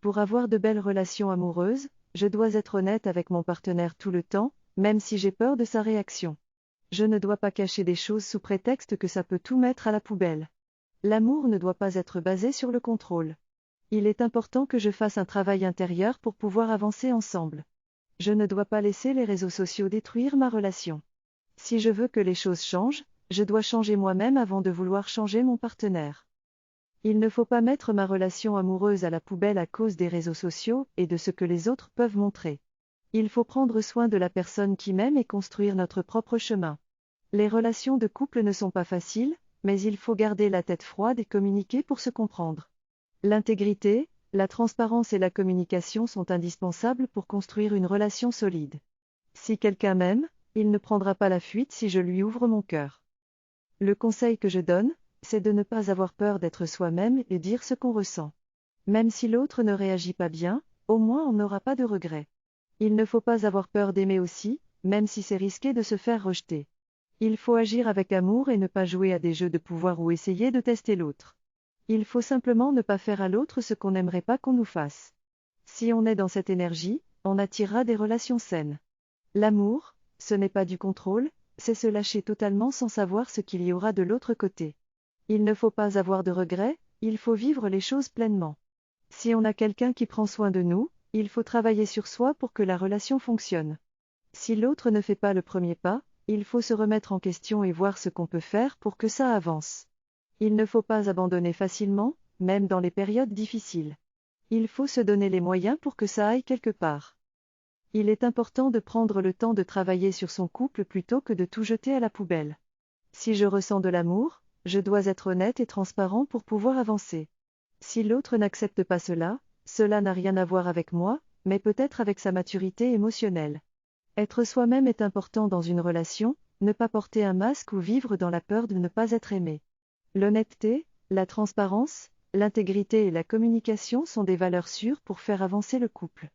Pour avoir de belles relations amoureuses, je dois être honnête avec mon partenaire tout le temps, même si j'ai peur de sa réaction. Je ne dois pas cacher des choses sous prétexte que ça peut tout mettre à la poubelle. L'amour ne doit pas être basé sur le contrôle. Il est important que je fasse un travail intérieur pour pouvoir avancer ensemble. Je ne dois pas laisser les réseaux sociaux détruire ma relation. Si je veux que les choses changent, je dois changer moi-même avant de vouloir changer mon partenaire. Il ne faut pas mettre ma relation amoureuse à la poubelle à cause des réseaux sociaux et de ce que les autres peuvent montrer. Il faut prendre soin de la personne qui m'aime et construire notre propre chemin. Les relations de couple ne sont pas faciles, mais il faut garder la tête froide et communiquer pour se comprendre. L'intégrité, la transparence et la communication sont indispensables pour construire une relation solide. Si quelqu'un m'aime, il ne prendra pas la fuite si je lui ouvre mon cœur. Le conseil que je donne, c'est de ne pas avoir peur d'être soi-même et dire ce qu'on ressent. Même si l'autre ne réagit pas bien, au moins on n'aura pas de regrets. Il ne faut pas avoir peur d'aimer aussi, même si c'est risqué de se faire rejeter. Il faut agir avec amour et ne pas jouer à des jeux de pouvoir ou essayer de tester l'autre. Il faut simplement ne pas faire à l'autre ce qu'on n'aimerait pas qu'on nous fasse. Si on est dans cette énergie, on attirera des relations saines. L'amour, ce n'est pas du contrôle, c'est se lâcher totalement sans savoir ce qu'il y aura de l'autre côté. Il ne faut pas avoir de regrets, il faut vivre les choses pleinement. Si on a quelqu'un qui prend soin de nous, il faut travailler sur soi pour que la relation fonctionne. Si l'autre ne fait pas le premier pas, il faut se remettre en question et voir ce qu'on peut faire pour que ça avance. Il ne faut pas abandonner facilement, même dans les périodes difficiles. Il faut se donner les moyens pour que ça aille quelque part. Il est important de prendre le temps de travailler sur son couple plutôt que de tout jeter à la poubelle. Si je ressens de l'amour, je dois être honnête et transparent pour pouvoir avancer. Si l'autre n'accepte pas cela, cela n'a rien à voir avec moi, mais peut-être avec sa maturité émotionnelle. Être soi-même est important dans une relation, ne pas porter un masque ou vivre dans la peur de ne pas être aimé. L'honnêteté, la transparence, l'intégrité et la communication sont des valeurs sûres pour faire avancer le couple.